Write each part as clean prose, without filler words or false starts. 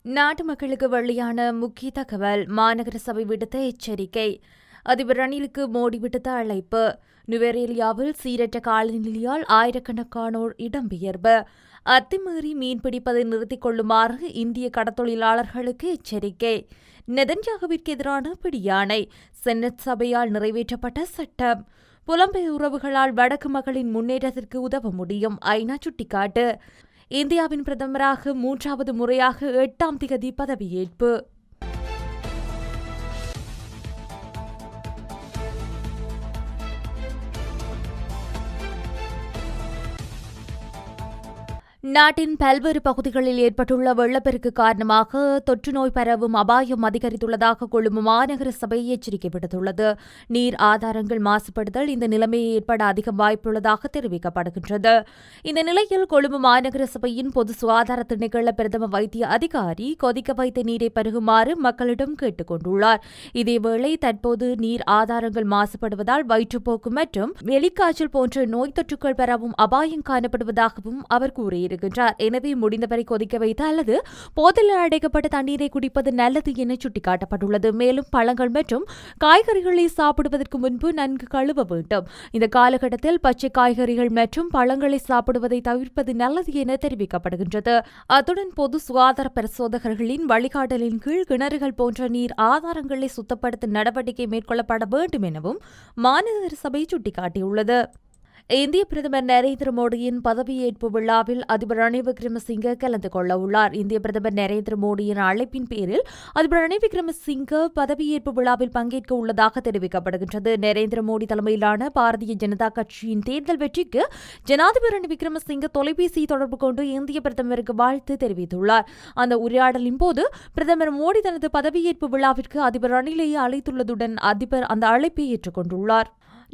நாட்டு மக்களுக்கு வெளியான முக்கிய தகவல். மாநகர சபை விடுத்த எச்சரிக்கை. அதிபர் ரணிலுக்கு மோடி விடுத்த அழைப்பு. நுவரேலியாவில் சீரற்ற காலநிலையால் ஆயிரக்கணக்கானோர் இடம்பெயர்வு. அத்துமீறி மீன்பிடிப்பதை நிறுத்திக் கொள்ளுமாறு இந்திய கடத்தொழிலாளர்களுக்கு எச்சரிக்கை. நெதன்யாகுவிற்கு எதிரான பிடியாணை. செனட் சபையால் நிறைவேற்றப்பட்ட சட்டம். புலம்பெயர் உறவுகளால் வடக்கு மக்களின் முன்னேற்றத்திற்கு உதவ முடியும். ஐநா சுட்டிக்காட்டு. இந்தியாவின் பிரதமராக 3வது முறையாக 8ஆம் திகதி பதவியேற்பு. நாட்டின் பல்வேறு பகுதிகளில் ஏற்பட்டுள்ள வெள்ளப்பெருக்கு காரணமாக தொற்று நோய் பரவும் அபாயம் அதிகரித்துள்ளதாக கொழும்பு மாநகர சபை எச்சரிக்கை விடுத்துள்ளது. நீர் ஆதாரங்கள் மாசுபடுதல் இந்த நிலைமையை ஏற்பட அதிக வாய்ப்புள்ளதாக தெரிவிக்கப்படுகின்றது. இந்த நிலையில் கொழும்பு மாநகர சபையின் பொது சுகாதார திணைக்கள பிரதம வைத்திய அதிகாரி கொதிக்க வைத்த நீரை பருகுமாறு மக்களிடம் கேட்டுக் கொண்டுள்ளார். இதேவேளை தற்போது நீர் ஆதாரங்கள் மாசுபடுவதால் வயிற்றுப்போக்கு மற்றும் வெளிக்காய்ச்சல் போன்ற நோய் தொற்றுகள் பரவும் அபாயம் காணப்படுவதாகவும் அவர் கூறியிருக்கிறார். எனவே முடிந்தவரை கொதிக்க வைத்த அல்லது போத்தலில் அடைக்கப்பட்ட தண்ணீரை குடிப்பது நல்லது என சுட்டிக்காட்டப்பட்டுள்ளது. மேலும் பழங்கள் மற்றும் காய்கறிகளை சாப்பிடுவதற்கு முன்பு நன்கு கழுவ வேண்டும். இந்த காலகட்டத்தில் பச்சை காய்கறிகள் மற்றும் பழங்களை சாப்பிடுவதை தவிர்ப்பது நல்லது என தெரிவிக்கப்படுகின்றது. அத்துடன் பொது சுகாதார பரிசோதகர்களின் வழிகாட்டலின் கீழ் கிணறுகள் போன்ற நீர் ஆதாரங்களை சுத்தப்படுத்த நடவடிக்கை மேற்கொள்ளப்பட வேண்டும் எனவும் மாநகர சபை சுட்டிக்காட்டியுள்ளது. இந்திய பிரதமர் நரேந்திர மோடியின் பதவியேற்பு விழாவில் அதிபர் ரணில் விக்ரமசிங்கே கலந்து கொள்ள உள்ளார். இந்திய பிரதமர் நரேந்திர மோடியின் அழைப்பின் பேரில் அதிபர் ரணில் விக்ரமசிங்கே பதவியேற்பு விழாவில் பங்கேற்க உள்ளதாக தெரிவிக்கப்படுகின்றது. நரேந்திர மோடி தலைமையிலான பாரதிய ஜனதா கட்சியின் தேர்தல் வெற்றிக்கு ஜனாதிபதி ரணில் விக்ரமசிங்கே தொலைபேசி தொடர்பு கொண்டு இந்திய பிரதமருக்கு வாழ்த்து தெரிவித்துள்ளார். அந்த உரையாடலின் போது பிரதமர் மோடி தனது பதவியேற்பு விழாவிற்கு அதிபர் ரணிலை அழைத்துள்ளதுடன் அதிபர் அந்த அழைப்பை ஏற்றுக்கொண்டுள்ளார்.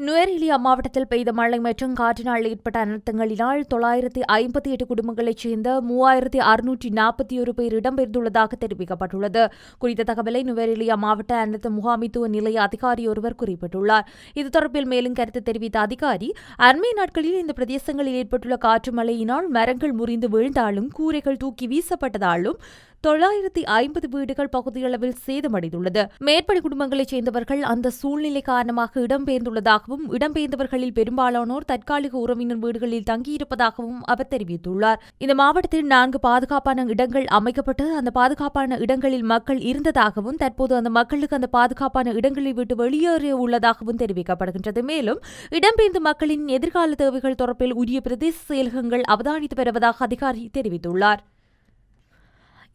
நுவரேலியா மாவட்டத்தில் பெய்த மழை மற்றும் காற்றினால் ஏற்பட்ட அனர்த்தங்களினால் 958 குடும்பங்களைச் சேர்ந்த 3641 பேர் இடம்பெயர்ந்துள்ளதாக தெரிவிக்கப்பட்டுள்ளது. குறித்த தகவலை நுவரேலியா மாவட்ட அனர்த்த முகாமைத்துவ நிலைய அதிகாரி ஒருவர் குறிப்பிட்டுள்ளார். இது தொடர்பில் மேலும் கருத்து தெரிவித்த அதிகாரி, அண்மை நாட்களில் இந்த பிரதேசங்களில் ஏற்பட்டுள்ள காற்று மழையினால் மரங்கள் முறிந்து வீழ்ந்தாலும் கூரைகள் தூக்கி வீசப்பட்டதாலும் 950 வீடுகள் பகுதியளவில் சேதமடைந்துள்ளது. மேற்படி குடும்பங்களைச் சேர்ந்தவர்கள் அந்த சூழ்நிலை காரணமாக இடம்பெயர்ந்துள்ளதாகவும் இடம்பெயர்ந்தவர்களில் பெரும்பாலானோர் தற்காலிக உறவினர் வீடுகளில் தங்கியிருப்பதாகவும் அவர் தெரிவித்துள்ளார். இந்த மாவட்டத்தில் 4 பாதுகாப்பான இடங்கள் அமைக்கப்பட்டு அந்த பாதுகாப்பான இடங்களில் மக்கள் இருந்ததாகவும் தற்போது அந்த மக்களுக்கு அந்த பாதுகாப்பான இடங்களை விட்டு வெளியேற உள்ளதாகவும் தெரிவிக்கப்படுகின்றது. மேலும் இடம்பெயர்ந்த மக்களின் எதிர்கால தேவைகள் தொடர்பில் உரிய பிரதேச செயலகங்கள் அவதானித்து வருவதாக அதிகாரி தெரிவித்துள்ளார்.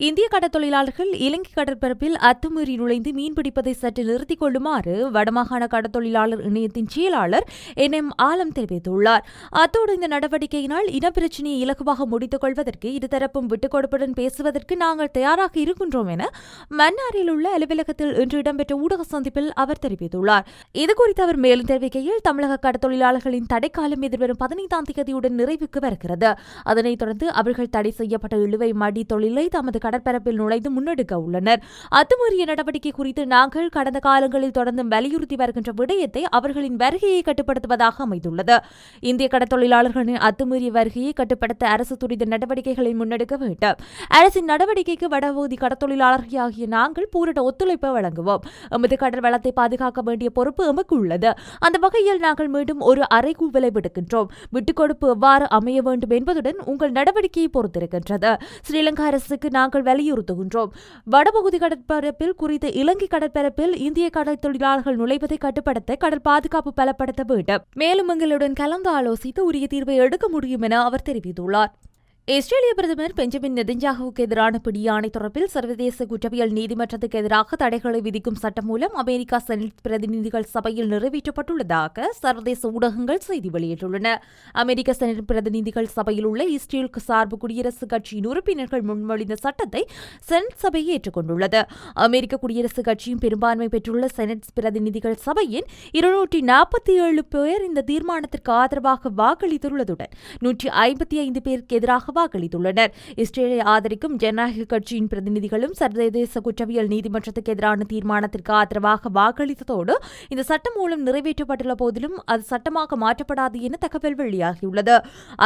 இந்திய கடற்தொழிலாளர்கள் இலங்கை கடற்பரப்பில் அத்துமீறி நுழைந்து மீன்பிடிப்பதை சற்று நிறுத்திக் கொள்ளுமாறு வடமாகாண கடற்தொழிலாளர் இணையத்தின் செயலாளர் NM ஆலம் தெரிவித்துள்ளார். அத்தோடு இந்த நடவடிக்கையினால் இனப்பிரச்சினையை இலகுவாக முடித்துக் கொள்வதற்கு இருதரப்பும் விட்டுக் கொடுப்புடன் பேசுவதற்கு நாங்கள் தயாராக இருக்கின்றோம் என மன்னாரில் உள்ள அலுவலகத்தில் இன்று இடம்பெற்ற ஊடக சந்திப்பில் அவர் தெரிவித்துள்ளார். இதுகுறித்து அவர் மேலும் தெரிவிக்கையில், தமிழக கடற்தொழிலாளர்களின் தடைக்காலம் எதிர்வரும் 15ஆம் தேதியுடன் நிறைவுக்கு வருகிறது. அதனைத் தொடர்ந்து அவர்கள் தடை செய்யப்பட்ட இழுவை மடி தொழிலை தமது கடற்பரப்பில் நுழைந்து முன்னெடுக்க உள்ளனர். அத்துமீறிய நடவடிக்கை குறித்து நாங்கள் கடந்த காலங்களில் தொடர்ந்து வலியுறுத்தி வருகின்ற விடயத்தை அவர்களின் வருகையை கட்டுப்படுத்துவதாக அமைந்துள்ளது. இந்திய கடற்தொழிலாளர்களின் அத்துமீறிய வருகையை கட்டுப்படுத்த அரசு துரித நடவடிக்கைகளை முன்னெடுக்க வேண்டும். அரசின் நடவடிக்கைக்கு வடபகுதி கடற்தொழிலாளர்களாகிய நாங்கள் பூரண ஒத்துழைப்பை வழங்குவோம். எமது கடல் வளத்தை பாதுகாக்க வேண்டிய பொறுப்பு எமக்கு உள்ளது. அந்த வகையில் நாங்கள் மீண்டும் ஒரு அறைகூவலை விடுக்கின்றோம். விட்டுக் கொடுப்பு எவ்வாறு அமைய வேண்டும் என்பதுடன் உங்கள் நடவடிக்கையை பொறுத்திருக்கின்றது. ஸ்ரீலங்கா அரசுக்கு நாங்கள் வலியுறுத்துகின்றோம். வடபகுதி கடற்பரப்பில் குறித்த இலங்கை கடற்பரப்பில் இந்திய கடல் தொழிலாளர்கள் நுழைவதை கட்டுப்படுத்த கடல் பாதுகாப்பு பலப்படுத்த வேண்டும். மேலும் எங்களுடன் கலந்து ஆலோசித்து உரிய தீர்வை எடுக்க முடியும் என அவர் தெரிவித்துள்ளார். இஸ்ரேலிய பிரதமர் பெஞ்சமின் நெதன்யாகுவுக்கு எதிரான பிடியாணை தொடர்பில் சர்வதேச குற்றவியல் நீதிமன்றத்துக்கு எதிராக தடைகளை விதிக்கும் சட்டம் மூலம் அமெரிக்கா செனட் பிரதிநிதிகள் சபையில் நிறைவேற்றப்பட்டுள்ளதாக சர்வதேச ஊடகங்கள் செய்தி வெளியிட்டுள்ளன. அமெரிக்க செனட் பிரதிநிதிகள் சபையில் உள்ள இஸ்ரேல் சார்பு குடியரசுக் கட்சியின் உறுப்பினர்கள் முன்மொழிந்த சட்டத்தை செனட் சபை ஏற்றுக்கொண்டுள்ளது. அமெரிக்க குடியரசுக் கட்சியின் பெரும்பான்மை பெற்றுள்ள செனட் பிரதிநிதிகள் சபையின் 247 பேர் இந்த தீர்மானத்திற்கு ஆதரவாக வாக்களித்துள்ளதுடன் 155 பேருக்கு எதிராக வாக்களித்துள்ளனர். இஸ்ரேலை ஆதரிக்கும் ஜனநாயக கட்சியின் பிரதிநிதிகளும் சர்வதேச குற்றவியல் நீதிமன்றத்துக்கு எதிரான தீர்மானத்திற்கு ஆதரவாக வாக்களித்ததோடு இந்த சட்டம் மூலம் நிறைவேற்றப்பட்டுள்ள போதிலும் அது சட்டமாக மாற்றப்படாது என தகவல் வெளியாகியுள்ளது.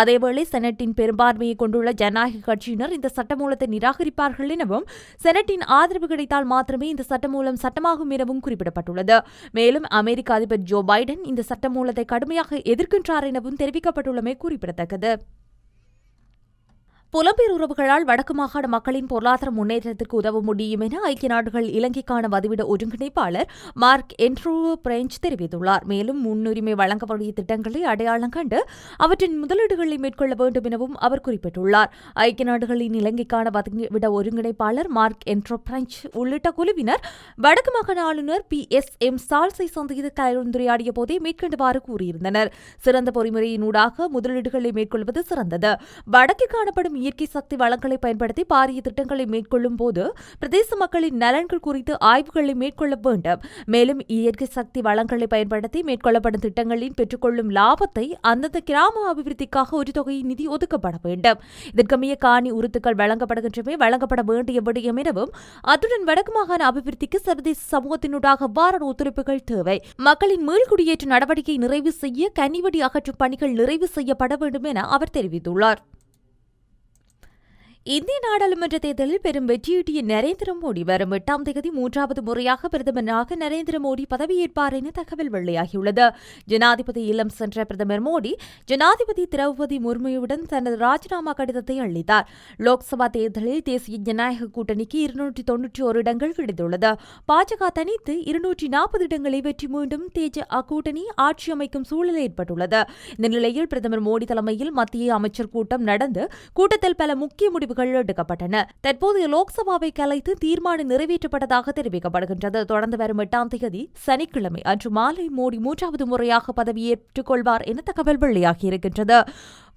அதேவேளை செனட்டின் பெரும்பான்மையை கொண்டுள்ள ஜனநாயக கட்சியினர் இந்த சட்டமூலத்தை நிராகரிப்பார்கள் எனவும் செனட்டின் ஆதரவு கிடைத்தால் மாத்திரமே இந்த சட்டமூலம் சட்டமாகும் எனவும் குறிப்பிடப்பட்டுள்ளது. மேலும் அமெரிக்க அதிபர் ஜோ பைடன் இந்த சட்டமூலத்தை கடுமையாக எதிர்க்கின்றார் எனவும் தெரிவிக்கப்பட்டுள்ளமை குறிப்பிடத்தக்கது. புலம்பெயர் உறவுகளால் வடக்கு மாகாண மக்களின் பொருளாதார முன்னேற்றத்திற்கு உதவ முடியும் என ஐக்கிய நாடுகள் இலங்கைக்கான வதிவிட ஒருங்கிணைப்பாளர் மார்க் என்ட்ரோ பிரெஞ்ச் தெரிவித்துள்ளார். மேலும் முன்னுரிமை வழங்க வேண்டிய திட்டங்களை அடையாளம் கண்டு அவற்றின் முதலீடுகளை மேற்கொள்ள வேண்டும் எனவும் அவர் குறிப்பிட்டுள்ளார். ஐக்கிய நாடுகளின் இலங்கைக்கான வதிவிட ஒருங்கிணைப்பாளர் மார்க் என்ட்ரோ பிரெஞ்ச் உள்ளிட்ட குழுவினர் வடக்கு மாகாண ஆளுநர் PSM சால்ஸை சந்தித்து கலந்துரையாடிய போதே மேற்கண்டவாறு கூறியிருந்தனர். சிறந்த பொறிமுறையினூடாக முதலீடுகளை மேற்கொள்வது சிறந்தது. வடக்கில் காணப்படும் இயற்கை சக்தி வளங்களை பயன்படுத்தி பாரிய திட்டங்களை மேற்கொள்ளும் போது பிரதேச மக்களின் நலன்கள் குறித்து ஆய்வுகளை மேற்கொள்ள வேண்டும். மேலும் இயற்கை சக்தி வளங்களை பயன்படுத்தி மேற்கொள்ளப்படும் திட்டங்களின் பெற்றுக்கொள்ளும் லாபத்தை அந்தந்த கிராம அபிவிருத்திக்காக ஒரு தொகையை நிதி ஒதுக்கப்பட வேண்டும். இதற்கமைய காணி உறுத்துக்கள் வழங்கப்பட வேண்டிய விடயம் எனவும் அத்துடன் வடக்கு மாகாண அபிவிருத்திக்கு சர்வதேச சமூகத்தினூடாக அவ்வாறான ஒத்துழைப்புகள் தேவை. மக்களின் மீள்குடியேற்ற நடவடிக்கை நிறைவு செய்ய கனிவடி அகற்றும் பணிகள் நிறைவு செய்யப்பட வேண்டும் என அவர் தெரிவித்துள்ளார். இந்திய நாடாளுமன்ற தேர்தலில் பெரும் வெற்றியீட்டிய நரேந்திர மோடி வரும் 8ஆம் தேதி 3வது முறையாக பிரதமராக நரேந்திர மோடி பதவியேற்பார் என தகவல் வெளியாகியுள்ளது. ஜனாதிபதி இல்லம் சென்ற பிரதமர் மோடி ஜனாதிபதி திரௌபதி முர்முவுடன் தனது ராஜினாமா கடிதத்தை அளித்தார். லோக்சபா தேர்தலில் தேசிய ஜனநாயக கூட்டணிக்கு 291 இடங்கள் கிடைத்துள்ளது. பாஜக தனித்து 240 இடங்களை வெற்றி மீண்டும் தேஜ கூட்டணி ஆட்சி அமைக்கும் சூழல் ஏற்பட்டுள்ளது. இந்த நிலையில் பிரதமர் மோடி தலைமையில் மத்திய அமைச்சர் கூட்டம் நடந்து கூட்டத்தில் பல முக்கிய முடிவுகள் எடுக்கப்பட்டன. தற்போதைய லோக்சபாவை கலைத்து தீர்மானம் நிறைவேற்றப்பட்டதாக தெரிவிக்கப்படுகின்றது. தொடர்ந்து வரும் 8ஆம் தேதி சனிக்கிழமை அன்று மாலை மோடி 3வது முறையாக பதவியேற்றுக் கொள்வார் என தகவல் வெளியாகியிருக்கின்றது.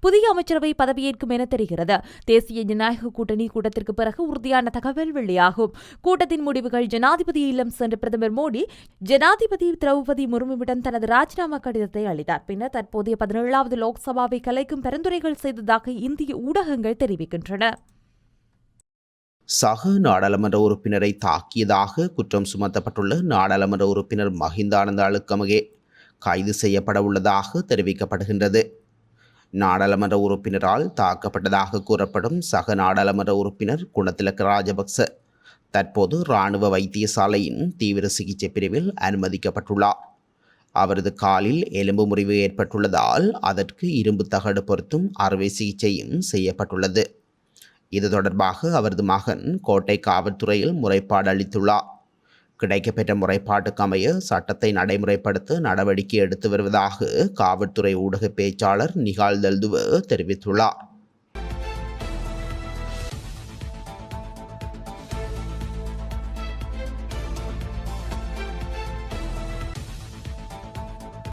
புதிய அமைச்சரவை பதவியேற்கும் என தெரிகிறது. தேசிய ஜனநாயக கூட்டணி கூட்டத்திற்கு பிறகு உறுதியான தகவல் வெளியாகும். கூட்டத்தின் முடிவுகள் ஜனாதிபதி இல்லம் சென்ற பிரதமர் மோடி ஜனாதிபதி திரௌபதி முர்முவிடம் தனது ராஜினாமா கடிதத்தை அளித்தார். பின்னர் தற்போதைய 17வது லோக்சபாவை கலைக்கும் பரிந்துரைகள் செய்ததாக இந்திய ஊடகங்கள் தெரிவிக்கின்றன. சக நாடாளுமன்ற உறுப்பினரை தாக்கியதாக குற்றம் சுமத்தப்பட்டுள்ள நாடாளுமன்ற உறுப்பினர் மஹிந்தானந்த அழுத்கமகே கைது செய்யப்பட உள்ளதாக தெரிவிக்கப்படுகின்றது. நாடாளுமன்ற உறுப்பினரால் தாக்கப்பட்டதாக கூறப்படும் சக நாடாளுமன்ற உறுப்பினர் குணத்திலக்க ராஜபக்ச தற்போது இராணுவ வைத்தியசாலையின் தீவிர சிகிச்சை பிரிவில் அனுமதிக்கப்பட்டுள்ளார். அவரது காலில் எலும்பு முறிவு ஏற்பட்டுள்ளதால் அதற்கு இரும்பு தகடு பொருத்தும் அறுவை சிகிச்சையும் செய்யப்பட்டுள்ளது. இது தொடர்பாக அவரது மகன் கோட்டை காவல்துறையில் முறைப்பாடு அளித்துள்ளார். கிடைக்கப்பெற்ற முறைப்பாட்டுக்கு அமைய சட்டத்தை நடைமுறைப்படுத்த நடவடிக்கை எடுத்து வருவதாக காவல்துறை ஊடக பேச்சாளர் நிகால் தல்துவ தெரிவித்துள்ளார்.